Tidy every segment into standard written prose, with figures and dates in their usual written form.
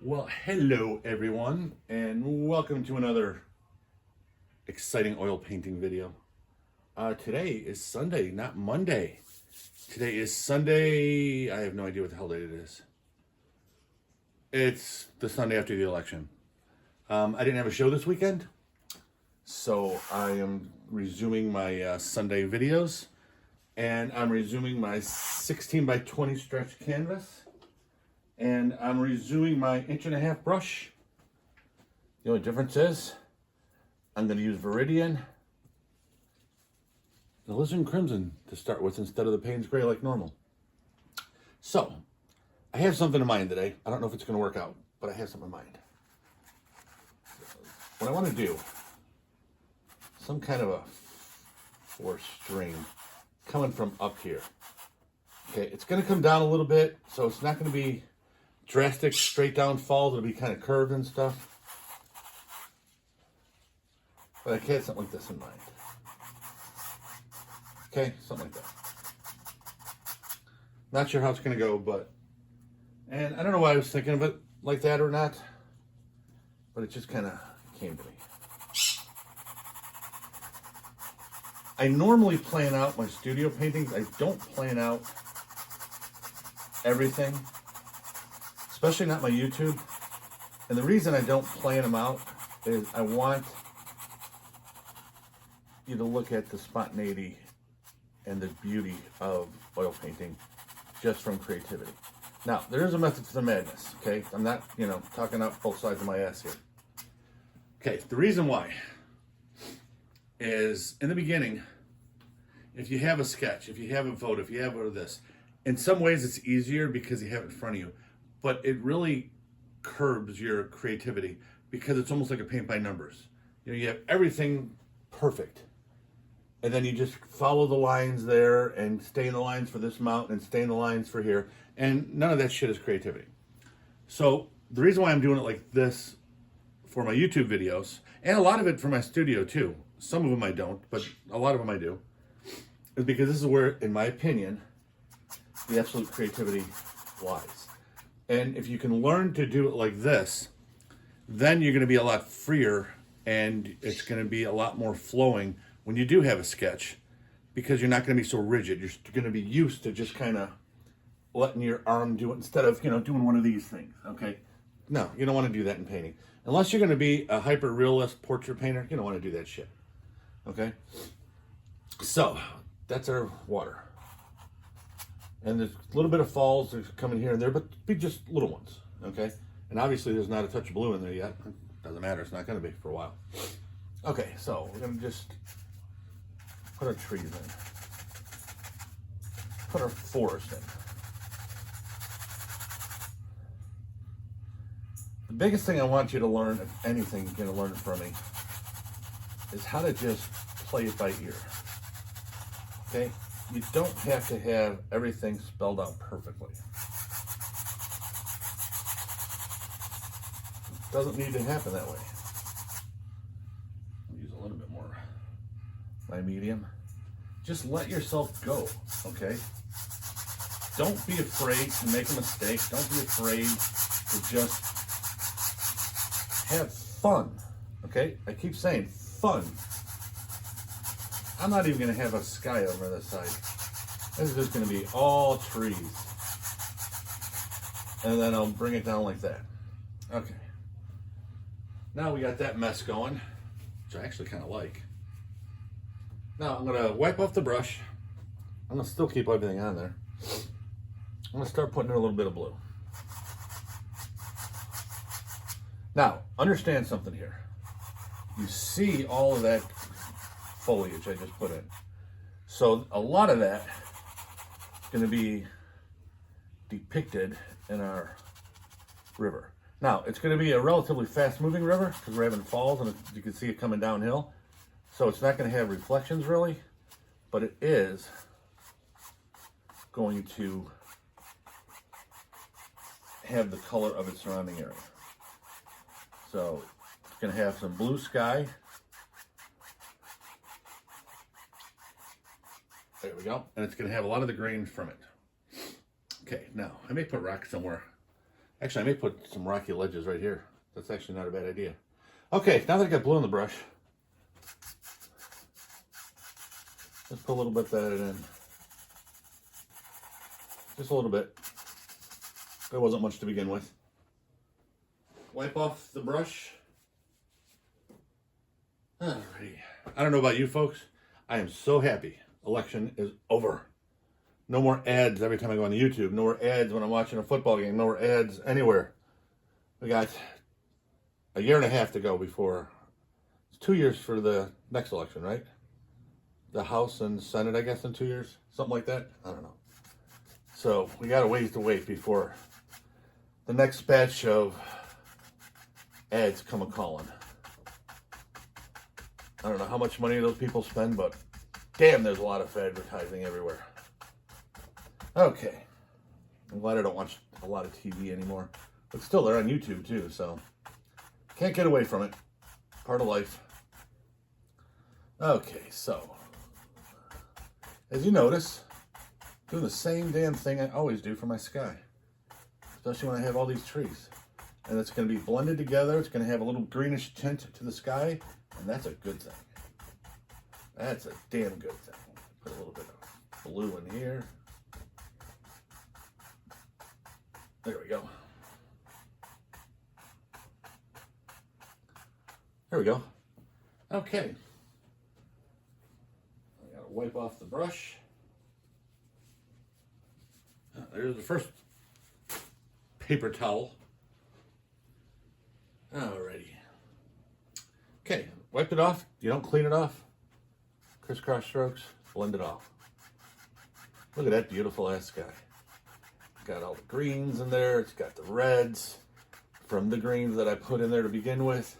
Well, hello everyone, and welcome to another exciting oil painting video. Today is Sunday, not Monday. Today is Sunday. I have no idea what the hell date it is. It's the Sunday after the election. I didn't have a show this weekend, so I am resuming my Sunday videos, and I'm resuming my 16 by 20 stretch canvas. And I'm resuming my 1.5 inch brush. The only difference is I'm going to use Viridian, the Alizarin Crimson to start with instead of the Payne's Gray like normal. So, I have something in mind today. I don't know if it's going to work out, but I have something in mind. What I want to do, some kind of a force stream coming from up here. Okay, it's going to come down a little bit, so it's not going to be drastic straight down falls. It'll be kind of curved and stuff. But I had something like this in mind. Okay, something like that. Not sure how it's going to go, but... And I don't know why I was thinking of it like that or not, but it just kind of came to me. I normally plan out my studio paintings. I don't plan out everything. Especially not my YouTube. And the reason I don't plan them out is I want you to look at the spontaneity and the beauty of oil painting just from creativity. Now, there is a method to the madness, okay? I'm not, talking out both sides of my ass here. Okay, the reason why is in the beginning, if you have a sketch, if you have a photo, if you have this, in some ways it's easier because you have it in front of you. But it really curbs your creativity because it's almost like a paint by numbers. You have everything perfect. And then you just follow the lines there and stay in the lines for this mountain and stay in the lines for here. And none of that shit is creativity. So the reason why I'm doing it like this for my YouTube videos, and a lot of it for my studio too, some of them I don't, but a lot of them I do, is because this is where, in my opinion, the absolute creativity lies. And if you can learn to do it like this, then you're going to be a lot freer and it's going to be a lot more flowing when you do have a sketch, because you're not going to be so rigid. You're going to be used to just kind of letting your arm do it instead of, doing one of these things, okay? No, you don't want to do that in painting. Unless you're going to be a hyper-realist portrait painter, you don't want to do that shit, okay? So, that's our water. And there's a little bit of falls that's coming here and there, but be just little ones, okay? And obviously there's not a touch of blue in there yet. Doesn't matter, it's not gonna be for a while. Okay, so we're gonna just put our trees in. Put our forest in. The biggest thing I want you to learn, if anything you're gonna learn from me, is how to just play it by ear, okay? You don't have to have everything spelled out perfectly. It doesn't need to happen that way. I'll use a little bit more my medium. Just let yourself go, okay? Don't be afraid to make a mistake. Don't be afraid to just have fun, okay? I keep saying fun. I'm not even going to have a sky over this side. This is just going to be all trees. And then I'll bring it down like that. Okay. Now we got that mess going, which I actually kind of like. Now I'm going to wipe off the brush. I'm going to still keep everything on there. I'm going to start putting in a little bit of blue. Now, understand something here. You see all of that foliage I just put in. So a lot of that is going to be depicted in our river. Now, it's going to be a relatively fast-moving river because we're having falls and you can see it coming downhill. So it's not going to have reflections really, but it is going to have the color of its surrounding area. So it's going to have some blue sky. There we go. And it's going to have a lot of the grain from it. Okay, now I may put rock somewhere. Actually, I may put some rocky ledges right here. That's actually not a bad idea. Okay, now that I got blue in the brush, let's put a little bit of that in. Just a little bit. There wasn't much to begin with. Wipe off the brush. Alrighty. I don't know about you folks. I am so happy. Election is over. No more ads every time I go on YouTube. No more ads when I'm watching a football game. No more ads anywhere. We got a year and a half to go before. It's 2 years for the next election, right? The House and Senate, I guess, in 2 years. Something like that. I don't know. So we got a ways to wait before the next batch of ads come a-calling. I don't know how much money those people spend, but damn, there's a lot of advertising everywhere. Okay. I'm glad I don't watch a lot of TV anymore. But still, they're on YouTube too, so can't get away from it. Part of life. Okay, so as you notice, doing the same damn thing I always do for my sky. Especially when I have all these trees. And it's going to be blended together. It's going to have a little greenish tint to the sky. And that's a good thing. That's a damn good thing. Put a little bit of blue in here. There we go. There we go. Okay. I gotta wipe off the brush. There's the first paper towel. Alrighty. Okay, wipe it off. You don't clean it off. Crisscross strokes, blend it off. Look at that beautiful ass sky. Got all the greens in there. It's got the reds from the greens that I put in there to begin with.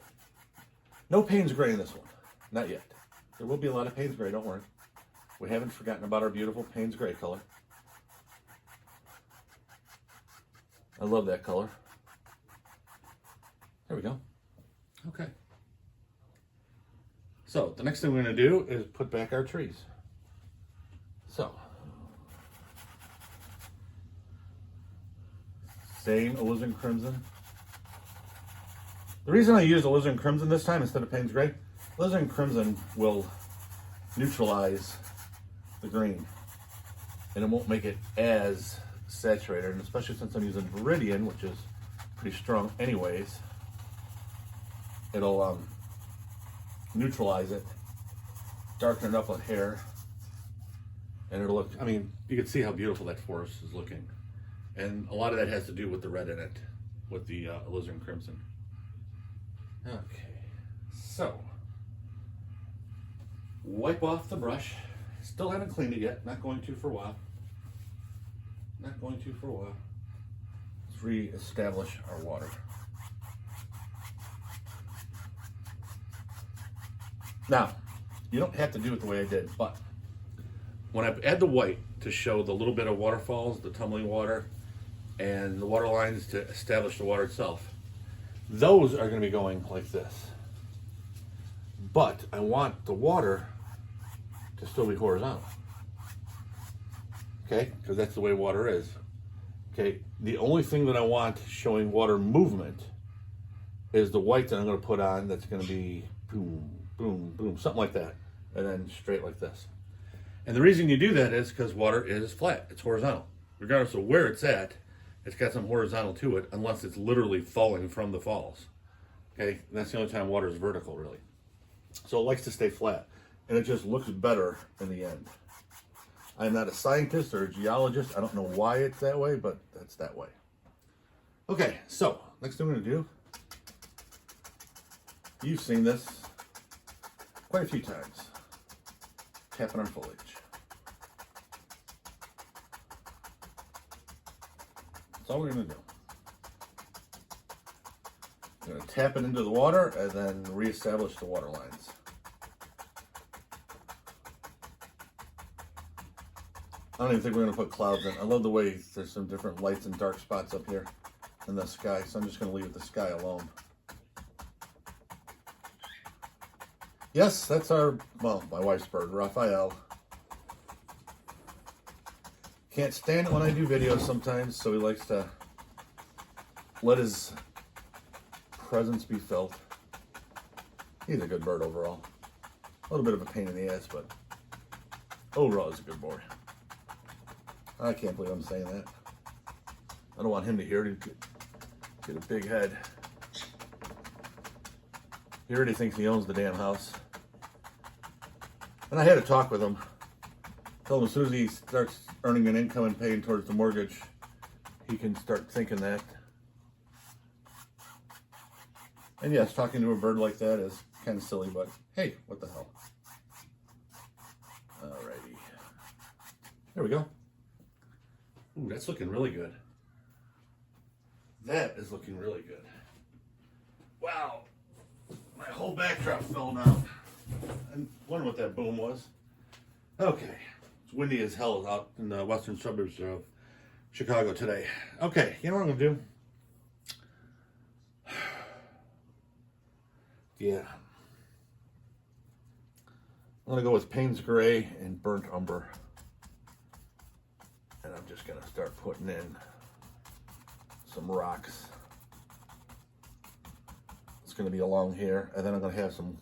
No Payne's gray in this one. Not yet. There will be a lot of Payne's gray, don't worry. We haven't forgotten about our beautiful Payne's gray color. I love that color. There we go. Okay. So the next thing we're going to do is put back our trees. So, same Alizarin Crimson. The reason I used Alizarin Crimson this time instead of Payne's Gray, Alizarin Crimson will neutralize the green. And it won't make it as saturated, and especially since I'm using Viridian, which is pretty strong anyways, it'll neutralize it, darken it up with hair, and it'll look, I mean, you can see how beautiful that forest is looking. And a lot of that has to do with the red in it, with the Alizarin Crimson. Okay, so, wipe off the brush. Still haven't cleaned it yet, not going to for a while. Not going to for a while. Let's re-establish our water. Now, you don't have to do it the way I did, but when I add the white to show the little bit of waterfalls, the tumbling water, and the water lines to establish the water itself, those are going to be going like this. But I want the water to still be horizontal. Okay, because that's the way water is. Okay, the only thing that I want showing water movement is the white that I'm going to put on. That's going to be boom, boom, boom, something like that, and then straight like this. And the reason you do that is because water is flat. It's horizontal. Regardless of where it's at, it's got some horizontal to it, unless it's literally falling from the falls. Okay, and that's the only time water is vertical, really. So it likes to stay flat, and it just looks better in the end. I'm not a scientist or a geologist. I don't know why it's that way, but that's that way. Okay, so next thing we're going to do, you've seen this quite a few times. Tapping our foliage. That's all we're going to do. We're going to tap it into the water and then reestablish the water lines. I don't even think we're going to put clouds in. I love the way there's some different lights and dark spots up here in the sky, so I'm just going to leave the sky alone. Yes, that's our, well, my wife's bird, Raphael. Can't stand it when I do videos sometimes, so he likes to let his presence be felt. He's a good bird overall. A little bit of a pain in the ass, but overall he's a good boy. I can't believe I'm saying that. I don't want him to hear it. He'd get a big head. He already thinks he owns the damn house. And I had a talk with him. Told him as soon as he starts earning an income and paying towards the mortgage, he can start thinking that. And yes, talking to a bird like that is kind of silly, but hey, what the hell. Alrighty. There we go. Ooh, that's looking really good. That is looking really good. Wow. My whole backdrop fell down. I wonder what that boom was. Okay. It's windy as hell out in the western suburbs of Chicago today. Okay, you know what I'm going to do? Yeah. I'm going to go with Payne's Gray and Burnt Umber. And I'm just going to start putting in some rocks. It's going to be along here, and then I'm going to have some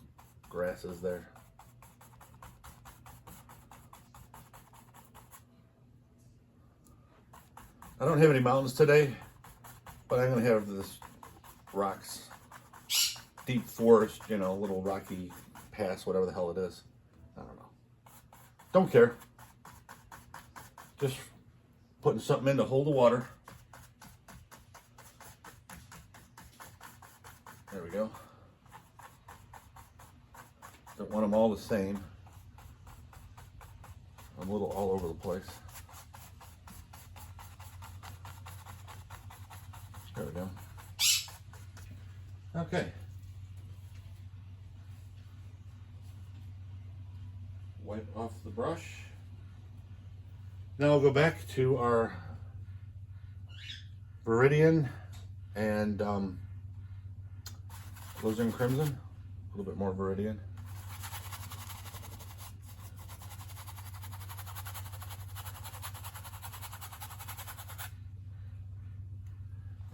grasses there. I don't have any mountains today, but I'm going to have this rocks, deep forest, you know, little rocky pass, whatever the hell it is. I don't know. Don't care. Just putting something in to hold the water. There we go. Don't want them all the same. I'm a little all over the place. There we go. Okay. Wipe off the brush. Now we'll go back to our Viridian and Alizarin Crimson. A little bit more Viridian.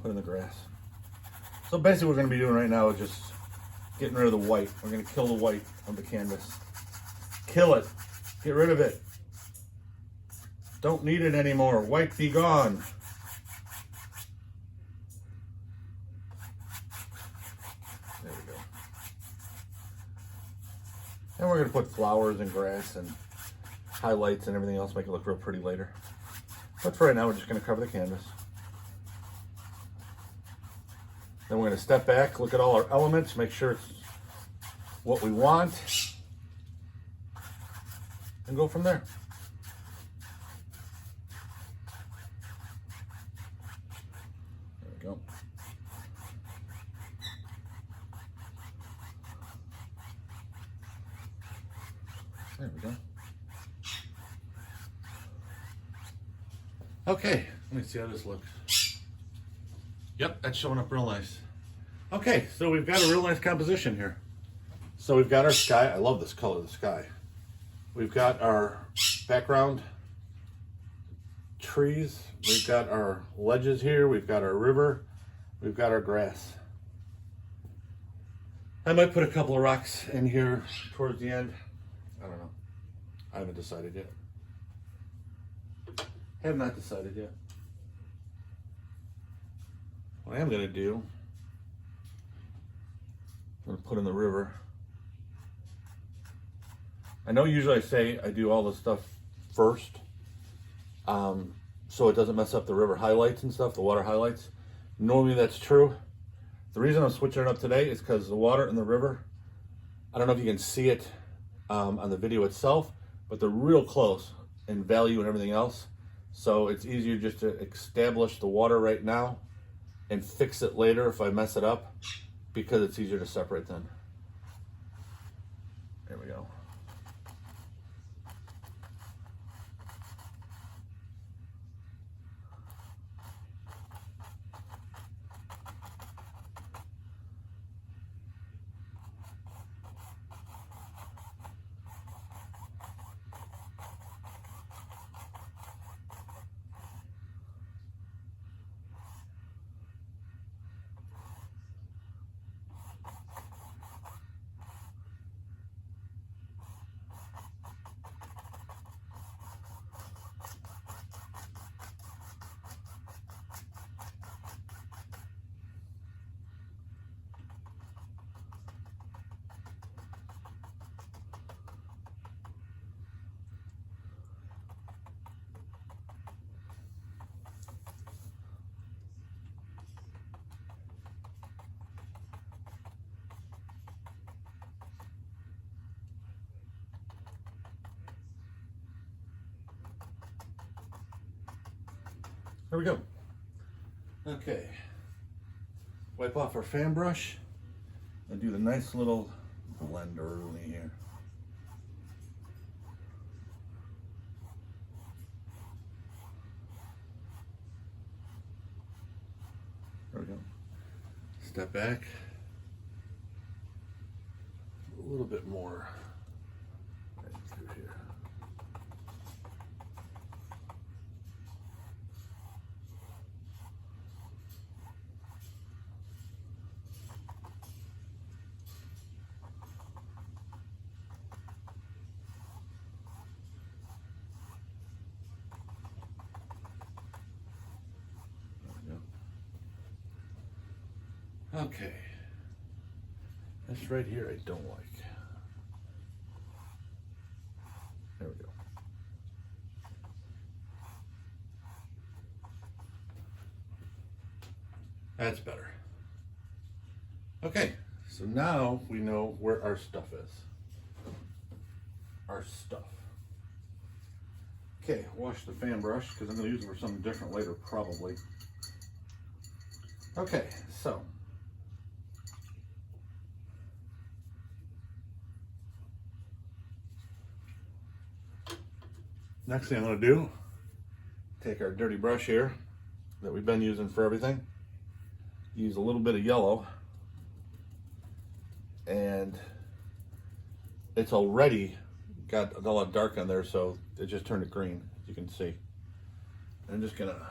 Put in the grass. So basically what we're going to be doing right now is just getting rid of the white. We're going to kill the white of the canvas. Kill it. Get rid of it. Don't need it anymore. White be gone. There we go. And we're going to put flowers and grass and highlights and everything else, make it look real pretty later. But for right now, we're just going to cover the canvas. Then we're going to step back, look at all our elements, make sure it's what we want, and go from there. There we go. There we go. Okay, let me see how this looks. Yep, that's showing up real nice. Okay, so we've got a real nice composition here. So we've got our sky. I love this color of the sky. We've got our background trees. We've got our ledges here. We've got our river. We've got our grass. I might put a couple of rocks in here towards the end. I don't know. I haven't decided yet. Have not decided yet. What I am going to do, I'm going to put in the river. I know usually I say I do all this stuff first, so it doesn't mess up the river highlights and stuff, the water highlights. Normally that's true. The reason I'm switching it up today is because the water in the river, I don't know if you can see it on the video itself, but they're real close in value and everything else. So it's easier just to establish the water right now and fix it later if I mess it up, because it's easier to separate then. There we go. There we go. Okay. Wipe off our fan brush and do the nice little blend early here. There we go. Step back. A little bit more right through here. Okay, this right here I don't like. There we go. That's better. Okay, so now we know where our stuff is. Our stuff. Okay, wash the fan brush because I'm going to use it for something different later probably. Okay, so next thing I'm going to do, take our dirty brush here that we've been using for everything, use a little bit of yellow, and it's already got a lot of dark on there, so it just turned it green, as you can see. And I'm just going to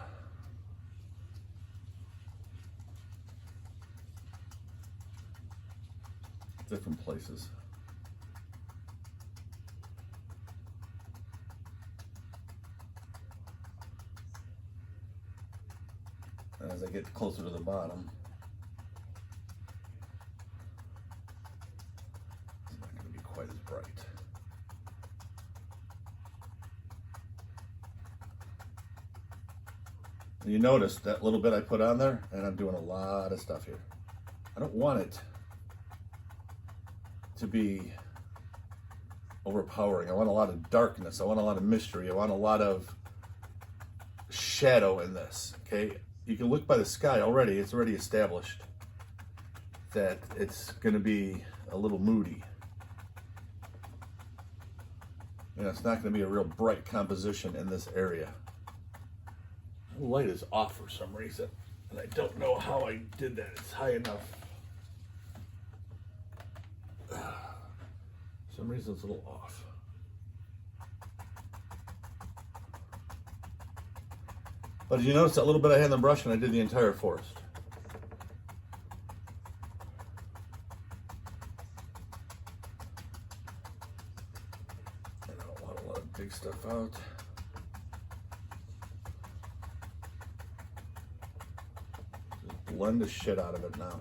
different places. As I get closer to the bottom, it's not going to be quite as bright. And you notice that little bit I put on there, and I'm doing a lot of stuff here. I don't want it to be overpowering. I want a lot of darkness. I want a lot of mystery. I want a lot of shadow in this, okay? You can look by the sky already, it's already established that it's going to be a little moody. You know, it's not going to be a real bright composition in this area. The light is off for some reason, and I don't know how I did that. It's high enough. For some reason it's a little off. But did you notice that little bit I had in the brush and I did the entire forest? And I don't want a lot of big stuff out. Just blend the shit out of it now.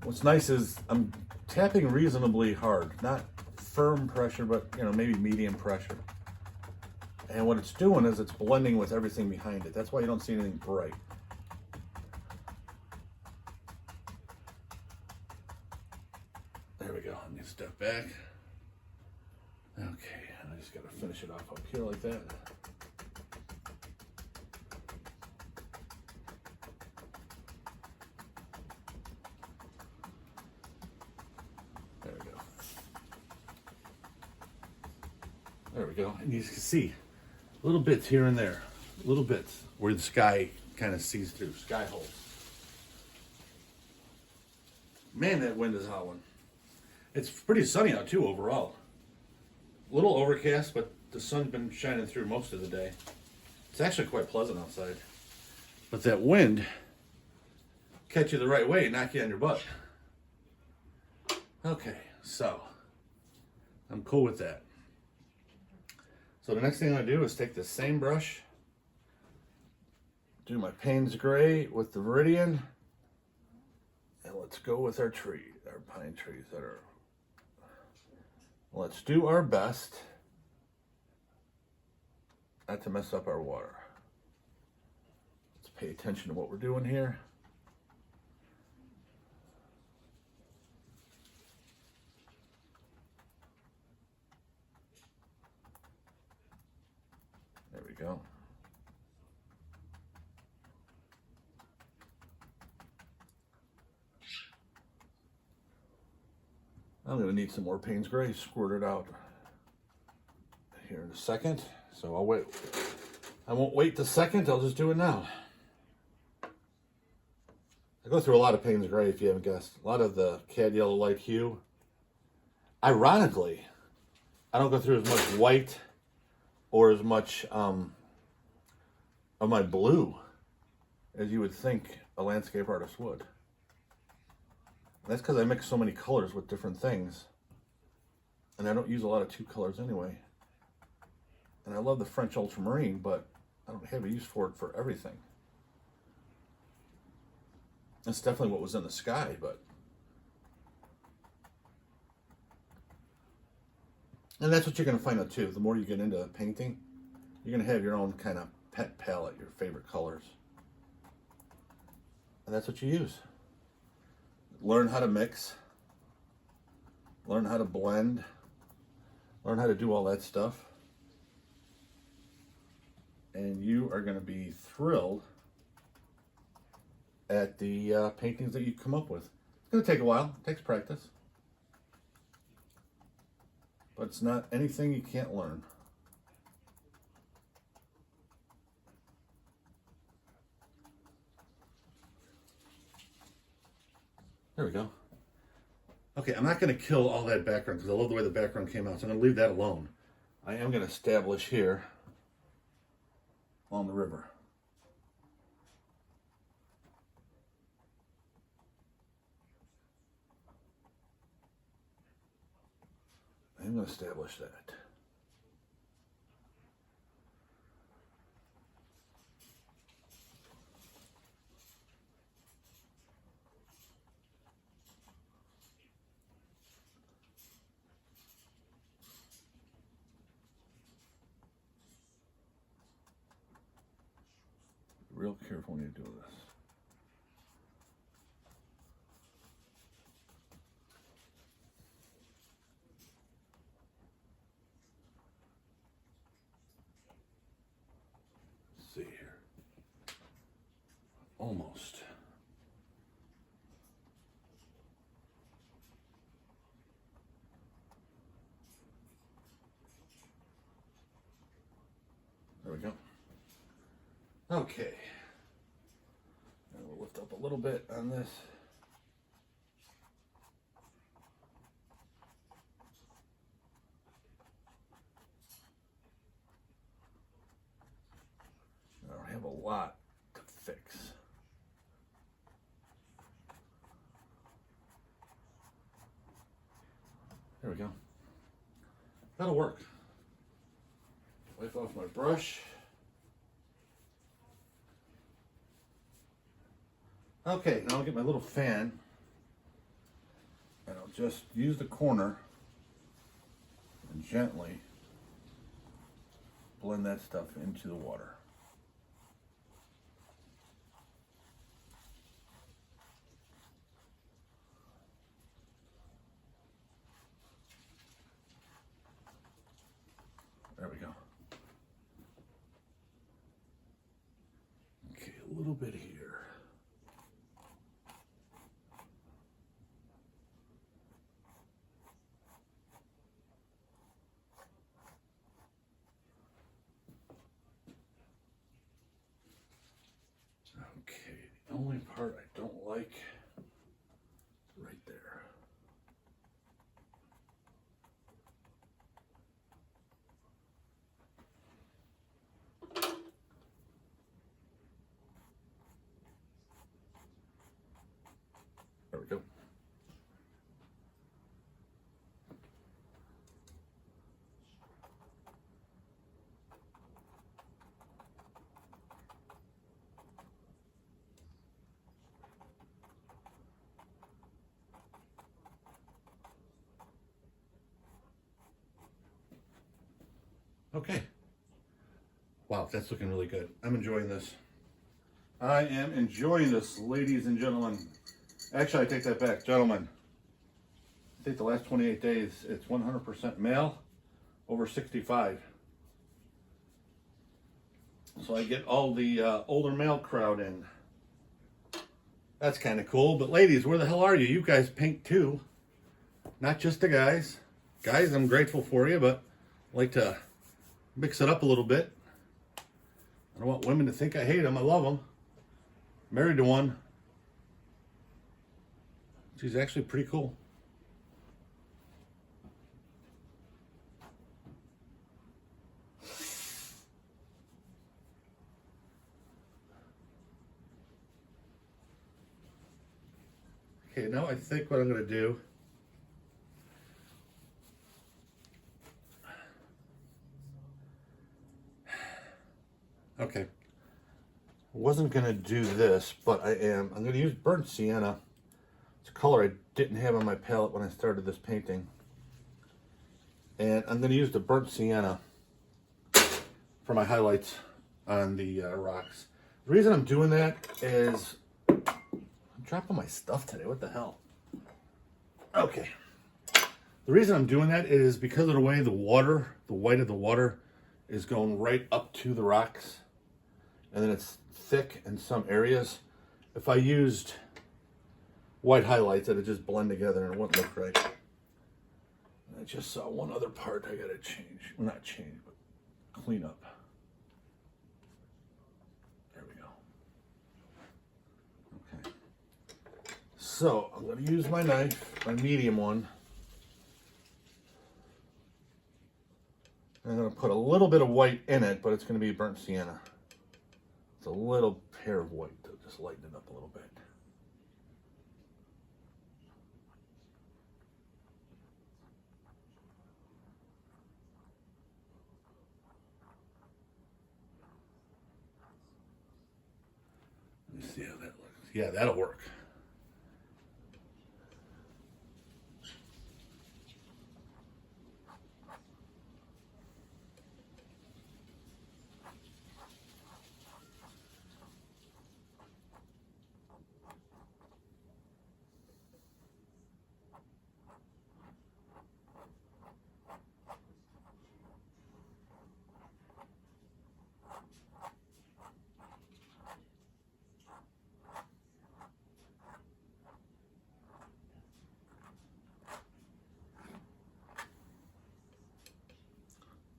What's nice is I'm tapping reasonably hard, not firm pressure, but you know, maybe medium pressure. And what it's doing is it's blending with everything behind it. That's why you don't see anything bright. There we go. Let me step back. Okay, I just gotta finish it off up here like that. There we go. And you can see little bits here and there, little bits where the sky kind of sees through, sky holes. Man, that wind is howling. It's pretty sunny out too overall. A little overcast, but the sun's been shining through most of the day. It's actually quite pleasant outside. But that wind catch you the right way and knock you on your butt. Okay, so I'm cool with that. So the next thing I'm going to do is take the same brush, do my Payne's gray with the Viridian, and let's go with our tree, our pine trees that are, let's do our best not to mess up our water. Let's pay attention to what we're doing here. go. I'm going to need some more Payne's Gray squirted out here in a second. So I'll wait. I won't wait the second. I'll just do it now. I go through a lot of Payne's Gray, if you haven't guessed. A lot of the Cadmium Yellow Light Hue. Ironically, I don't go through as much white or as much of my blue as you would think a landscape artist would. That's because I mix so many colors with different things. And I don't use a lot of two colors anyway. And I love the French ultramarine, but I don't have a use for it for everything. That's definitely what was in the sky, but... And that's what you're going to find out too. The more you get into painting, you're going to have your own kind of pet palette, your favorite colors. And that's what you use. Learn how to mix. Learn how to blend. Learn how to do all that stuff. And you are going to be thrilled at the paintings that you come up with. It's going to take a while. It takes practice. But it's not anything you can't learn. There we go. Okay, I'm not going to kill all that background because I love the way the background came out, so I'm going to leave that alone. I am going to establish here along the river. I'm going to establish that. Real careful when you do this. Let's see here. Almost. There we go. Okay. And we'll lift up a little bit on this. I don't have a lot to fix. There we go. That'll work. Wipe off my brush. Okay, now I'll get my little fan and I'll just use the corner and gently blend that stuff into the water. There we go. Okay, a little bit here. Okay, the only part I don't like is right there. There we go. Okay. Wow, that's looking really good. I'm enjoying this. I am enjoying this, ladies and gentlemen. Actually, I take that back, gentlemen. I think the last 28 days, it's 100% male, over 65. So I get all the older male crowd in. That's kind of cool. But ladies, where the hell are you? You guys paint too. Not just the guys. Guys, I'm grateful for you, but I like to mix it up a little bit. I don't want women to think I hate them. I love them. Married to one. She's actually pretty cool. Okay, now I think what I'm going to do, okay, I wasn't going to do this, but I'm going to use burnt sienna. It's a color I didn't have on my palette when I started this painting. And I'm going to use the burnt sienna for my highlights on the rocks. The reason I'm doing that is I'm dropping my stuff today. What the hell? Okay. The reason I'm doing that is because of the way the water, the white of the water, is going right up to the rocks. And then it's thick in some areas. If I used white highlights, it'd just blend together and it wouldn't look right. And I just saw one other part I gotta change. Well, not change, but clean up. There we go. Okay. So I'm going to use my knife, my medium one. I'm going to put a little bit of white in it, but it's going to be burnt sienna. It's a little hair of white to just lighten it up a little bit. Let me see how that looks. Yeah, that'll work.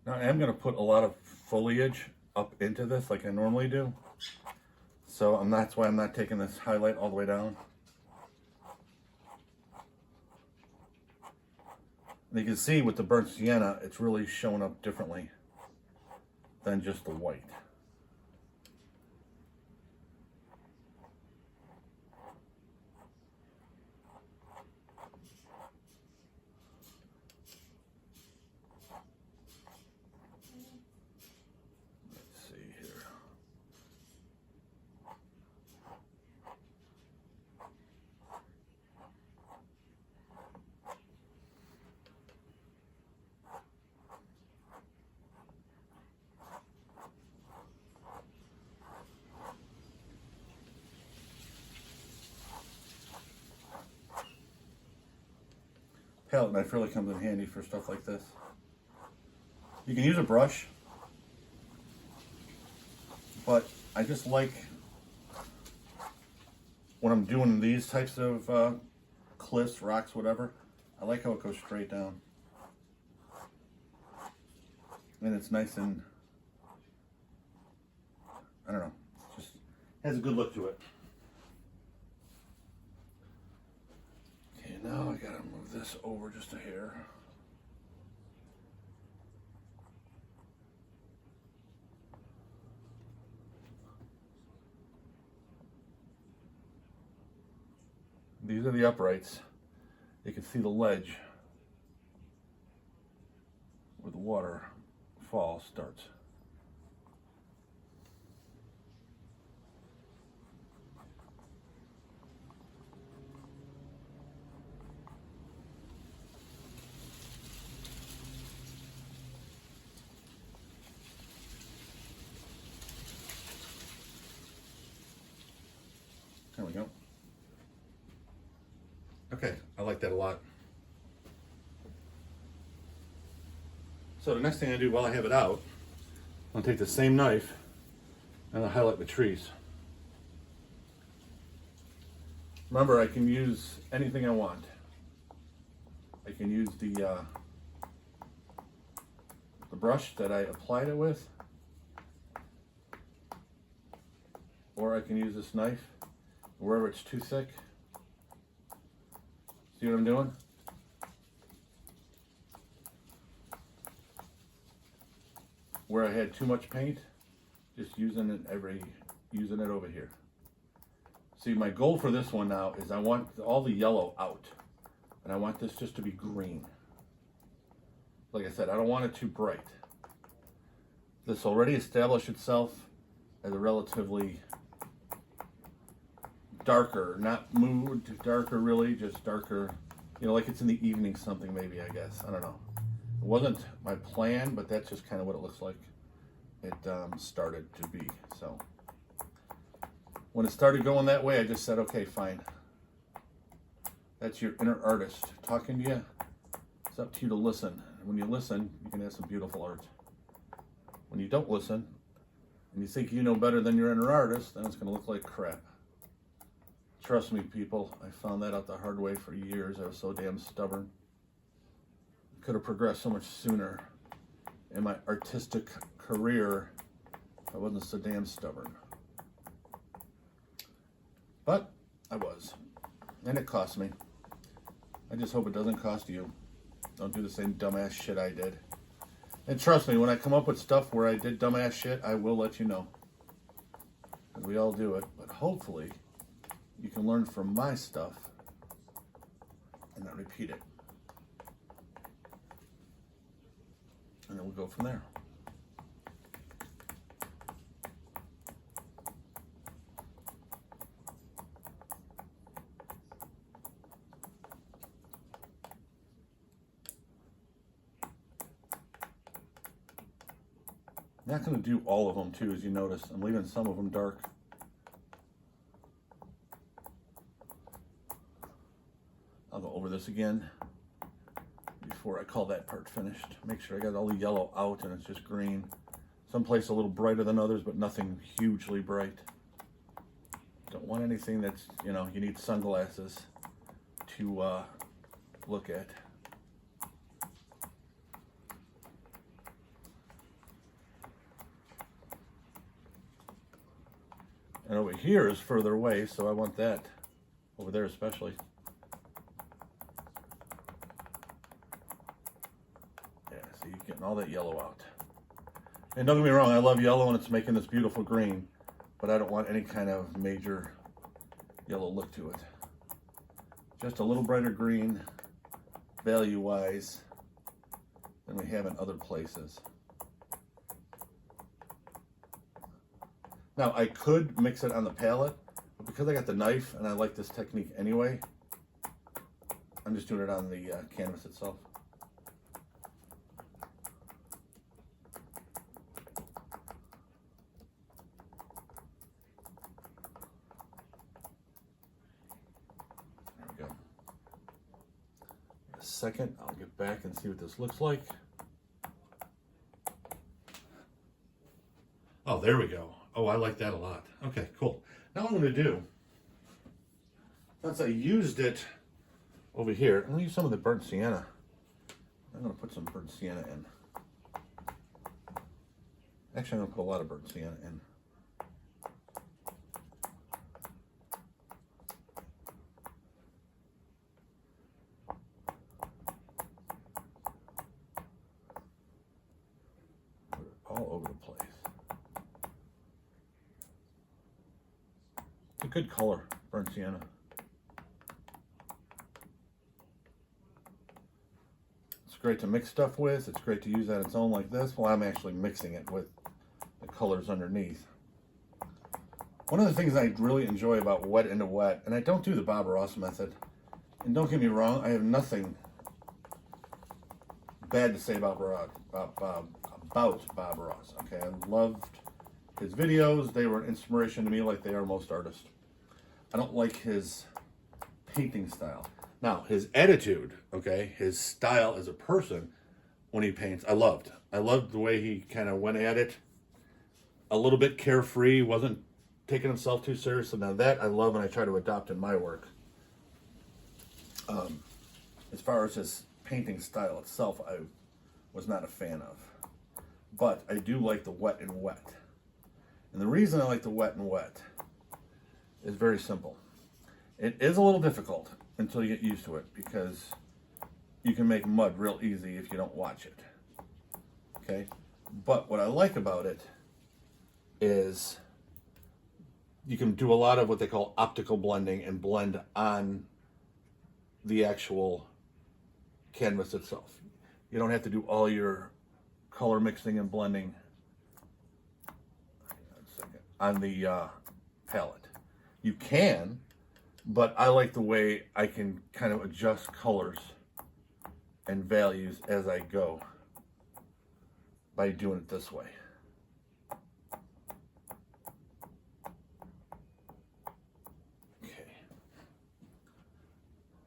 Now I am going to put a lot of foliage up into this like I normally do. So that's why I'm not taking this highlight all the way down. And you can see with the burnt sienna, it's really showing up differently than just the white. Palette knife really comes in handy for stuff like this. You can use a brush, but I just like when I'm doing these types of cliffs, rocks, whatever, I like how it goes straight down. And it's nice and, I don't know, just has a good look to it. Okay, now I gotta move this over just a hair. These are the uprights. You can see the ledge where the waterfall starts. There we go. Okay, I like that a lot. So the next thing I do while I have it out, I'm gonna take the same knife And I highlight the trees. Remember, I can use anything I want. I can use the brush that I applied it with, or I can use this knife wherever it's too thick. See what I'm doing? Where I had too much paint, just using it over here. See, my goal for this one now is I want all the yellow out, and I want this just to be green. Like I said, I don't want it too bright. This already established itself as a relatively darker, not mood darker really, just darker, you know, like it's in the evening something maybe, I guess. I don't know. It wasn't my plan, but that's just kind of what it looks like it started to be. So when it started going that way, I just said, okay, fine. That's your inner artist talking to you. It's up to you to listen. And when you listen, you can have some beautiful art. When you don't listen, and you think you know better than your inner artist, then it's going to look like crap. Trust me, people, I found that out the hard way for years. I was so damn stubborn. Could have progressed so much sooner in my artistic career if I wasn't so damn stubborn. But I was, and it cost me. I just hope it doesn't cost you. Don't do the same dumbass shit I did. And trust me, when I come up with stuff where I did dumbass shit, I will let you know. And we all do it, but hopefully you can learn from my stuff and not repeat it. And then we'll go from there. I'm not going to do all of them too, as you notice. I'm leaving some of them dark. I'll go over this again before I call that part finished. Make sure I got all the yellow out and it's just green. Someplace a little brighter than others, but nothing hugely bright. Don't want anything that's, you know, you need sunglasses to look at. And over here is further away, so I want that over there especially. Yeah, see, you're getting all that yellow out. And don't get me wrong, I love yellow and it's making this beautiful green, but I don't want any kind of major yellow look to it. Just a little brighter green, value-wise, than we have in other places. Now, I could mix it on the palette, but because I got the knife and I like this technique anyway, I'm just doing it on the canvas itself. There we go. In a second, I'll get back and see what this looks like. Oh, there we go. Oh, I like that a lot. Okay, cool. Now what I'm going to do, since I used it over here, I'm going to use some of the burnt sienna. I'm going to put some burnt sienna in. Actually, I'm going to put a lot of burnt sienna in. Put it all over the place. It's a good color, burnt sienna. It's great to mix stuff with. It's great to use on its own like this. Well, I'm actually mixing it with the colors underneath. One of the things I really enjoy about wet into wet, and I don't do the Bob Ross method, and don't get me wrong, I have nothing bad to say about Bob Ross. Okay, I loved his videos. They were an inspiration to me like they are most artists. I don't like his painting style. Now, his attitude, okay, his style as a person when he paints, I loved. I loved the way he kind of went at it. a little bit carefree, wasn't taking himself too seriously. Now that I love and I try to adopt in my work. As far as his painting style itself, I was not a fan of. But I do like the wet and wet. And the reason I like the wet and wet is very simple. It is a little difficult until you get used to it, because you can make mud real easy if you don't watch it. Okay? But what I like about it is you can do a lot of what they call optical blending and blend on the actual canvas itself. You don't have to do all your color mixing and blending on the palette. You can, but I like the way I can kind of adjust colors and values as I go by doing it this way. Okay.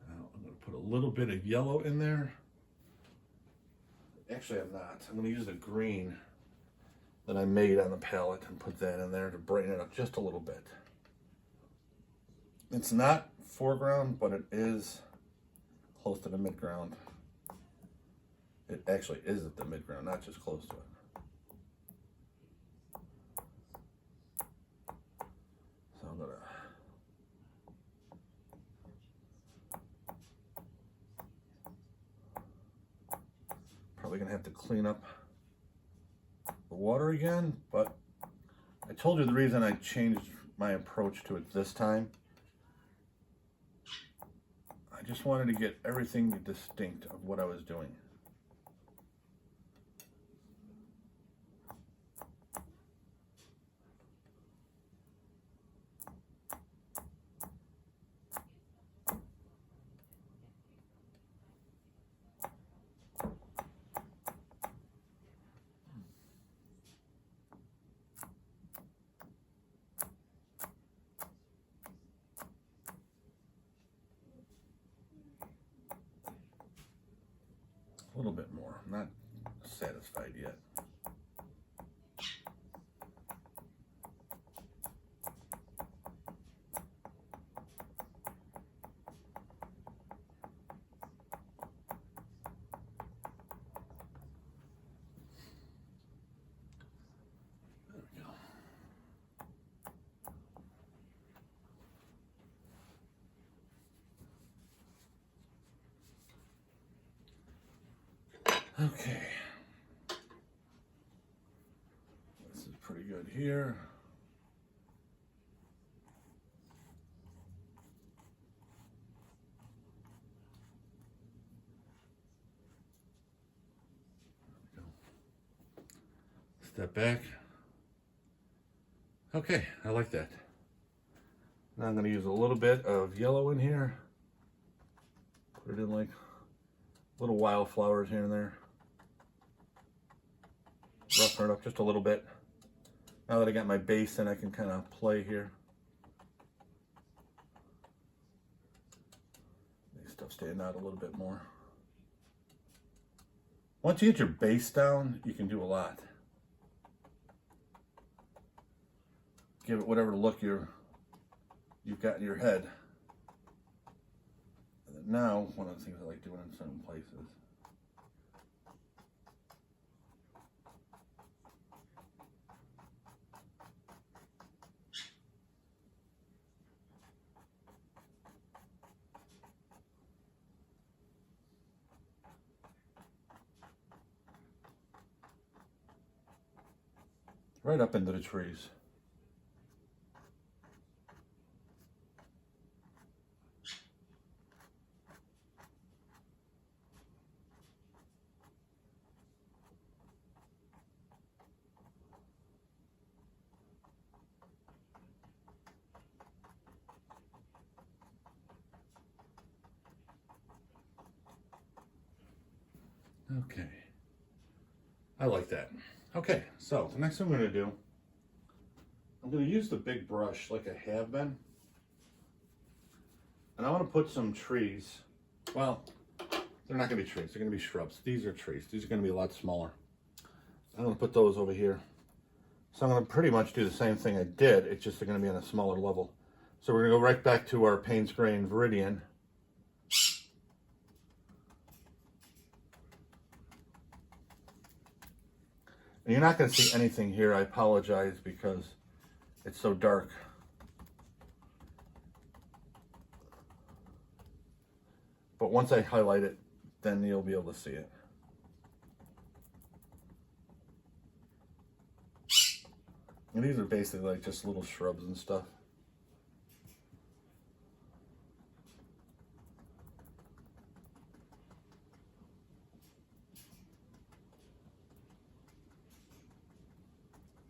Now I'm going to put a little bit of yellow in there. Actually, I'm not. I'm going to use the green that I made on the palette and put that in there to brighten it up just a little bit. It's not foreground, but it is close to the midground. It actually is at the midground, not just close to it. So I'm gonna probably gonna have to clean up the water again, but I told you the reason I changed my approach to it this time. I just wanted to get everything distinct of what I was doing. A little bit more. I'm not satisfied yet. There we go. Okay, this is pretty good here. Step back. Okay, I like that. Now I'm going to use a little bit of yellow in here. Put it in like little wildflowers here and there. Roughen it up just a little bit. Now that I got my base in, I can kind of play here. Make stuff stand out a little bit more. Once you get your base down, you can do a lot. Give it whatever look you've got in your head. And then now, one of the things I like doing in certain places. Right up into the trees. Okay, I like that. Okay, so the next thing I'm going to do, I'm going to use the big brush like I have been, and I want to put some trees. Well, they're not going to be trees, they're going to be shrubs. These are trees. These are going to be a lot smaller. I'm going to put those over here. So I'm going to pretty much do the same thing I did, it's just going to be on a smaller level. So we're going to go right back to our Payne's grain Viridian. And you're not going to see anything here, I apologize, because it's so dark. But once I highlight it, then you'll be able to see it. And these are basically like just little shrubs and stuff.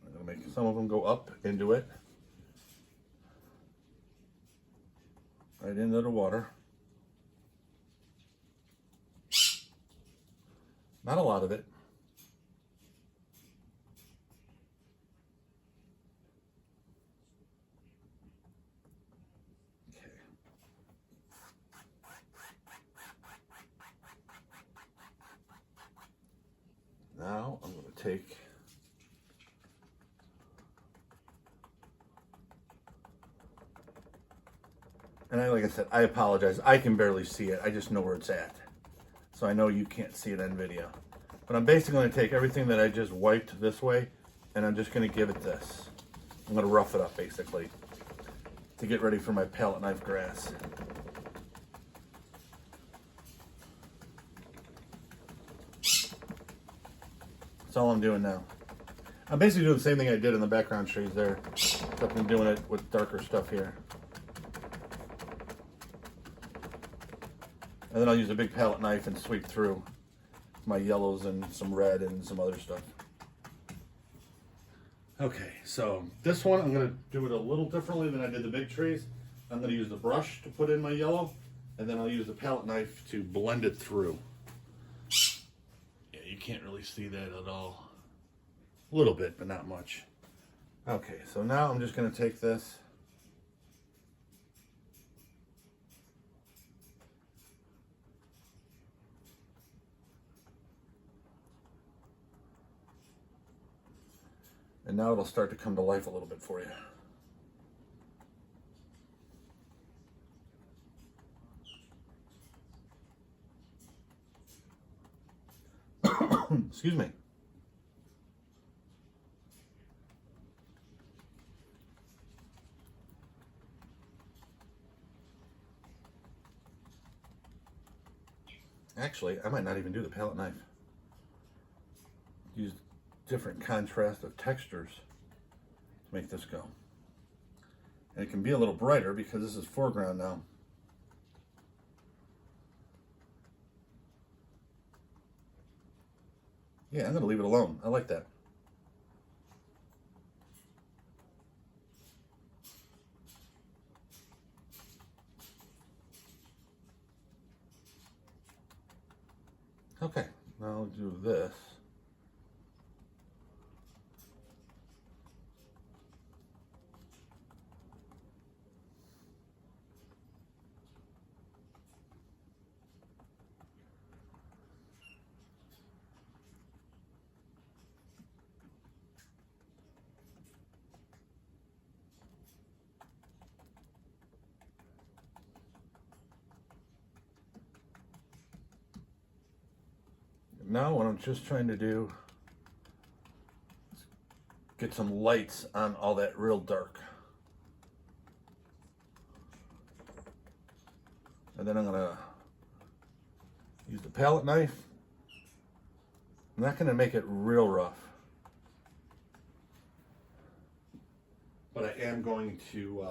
I'm going to make some of them go up into it. Right into the water. Not a lot of it. Okay. Now I'm going to take like I said, I apologize. I can barely see it. I just know where it's at. So I know you can't see it on video. But I'm basically going to take everything that I just wiped this way, and I'm just going to give it this. I'm going to rough it up, basically, to get ready for my palette knife grass. That's all I'm doing now. I'm basically doing the same thing I did in the background trees there, except I'm doing it with darker stuff here. And then I'll use a big palette knife and sweep through my yellows and some red and some other stuff. Okay, so this one I'm going to do it a little differently than I did the big trees. I'm going to use the brush to put in my yellow, and then I'll use the palette knife to blend it through. Yeah, you can't really see that at all. A little bit, but not much. Okay, so now I'm just going to take this. And now it'll start to come to life a little bit for you. Excuse me. Actually, I might not even do the palette knife. Use different contrast of textures to make this go. And it can be a little brighter because this is foreground now. Yeah, I'm going to leave it alone. I like that. Okay, now I'll do this. Now what I'm just trying to do is get some lights on all that real dark. And then I'm going to use the palette knife. I'm not going to make it real rough, but I am going to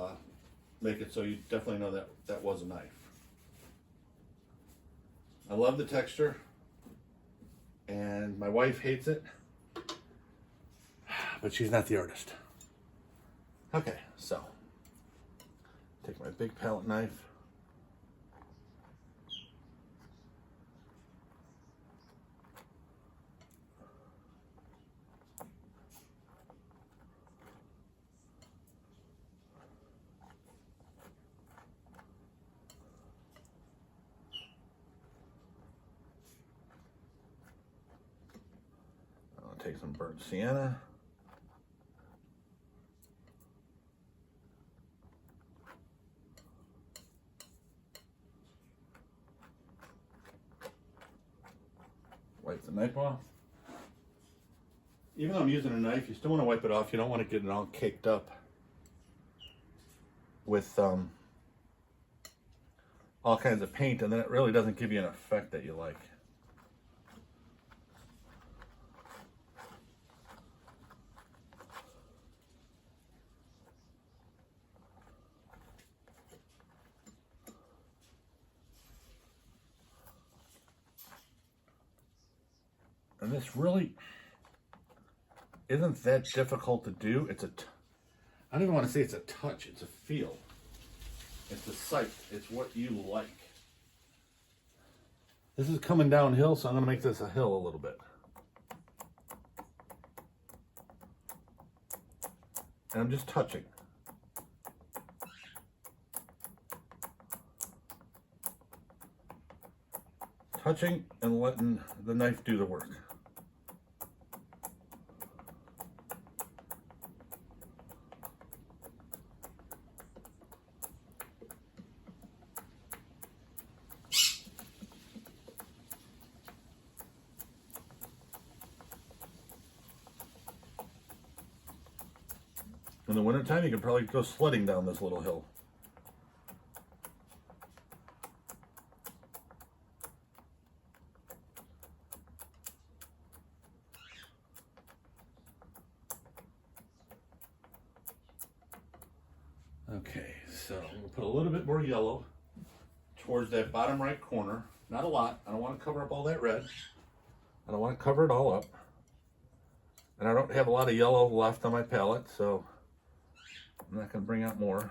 make it so you definitely know that that was a knife. I love the texture. And my wife hates it, but she's not the artist. Okay, so take my big palette knife. Take some burnt sienna. wipe the knife off. Even though I'm using a knife, you still want to wipe it off. You don't want to get it all caked up with all kinds of paint, and then it really doesn't give you an effect that you like. And this really isn't that difficult to do. It's I don't even want to say it's a touch, it's a feel. It's a sight, it's what you like. This is coming downhill, so I'm going to make this a hill a little bit. And I'm just touching. Touching and letting the knife do the work. In the wintertime, you could probably go sledding down this little hill. Okay, so we'll put a little bit more yellow towards that bottom right corner. Not a lot. I don't want to cover up all that red. I don't want to cover it all up. And I don't have a lot of yellow left on my palette, so I'm not going to bring out more.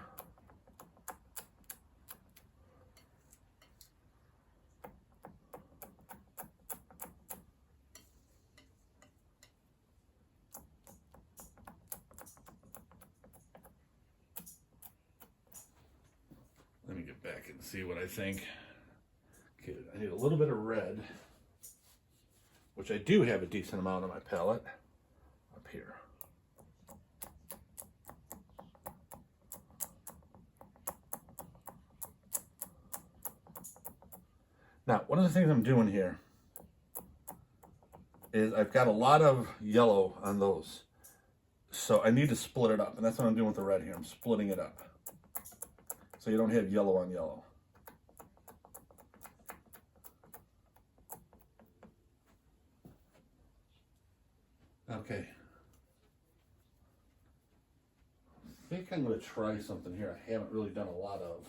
Let me get back and see what I think. Okay, I need a little bit of red, which I do have a decent amount on my palette up here. Now, one of the things I'm doing here is I've got a lot of yellow on those. So I need to split it up, and that's what I'm doing with the red here. I'm splitting it up so you don't have yellow on yellow. Okay. I think I'm going to try something here I haven't really done a lot of.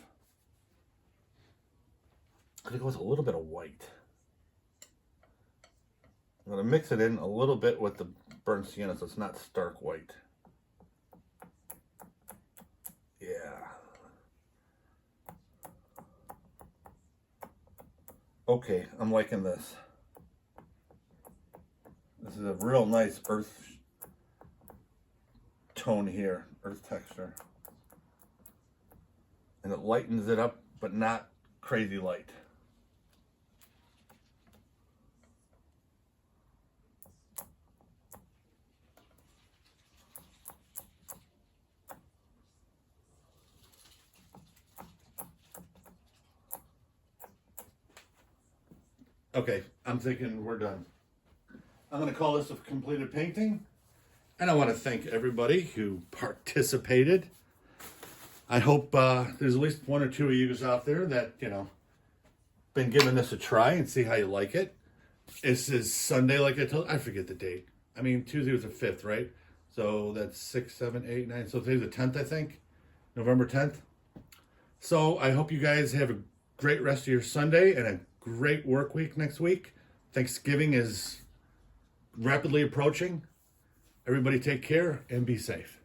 I'm going to go with a little bit of white. I'm going to mix it in a little bit with the burnt sienna so it's not stark white. Yeah. Okay, I'm liking this. This is a real nice earth tone here, earth texture. And it lightens it up, but not crazy light. Okay, I'm thinking we're done. I'm going to call this a completed painting. And I want to thank everybody who participated. I hope there's at least one or two of you out there that, been giving this a try and see how you like it. This is Sunday, like I told you. I forget the date. I mean, Tuesday was the 5th, right? So that's 6, 7, 8, 9. So today's the 10th, I think. November 10th. So I hope you guys have a great rest of your Sunday and a great work week next week. Thanksgiving is rapidly approaching. Everybody take care and be safe.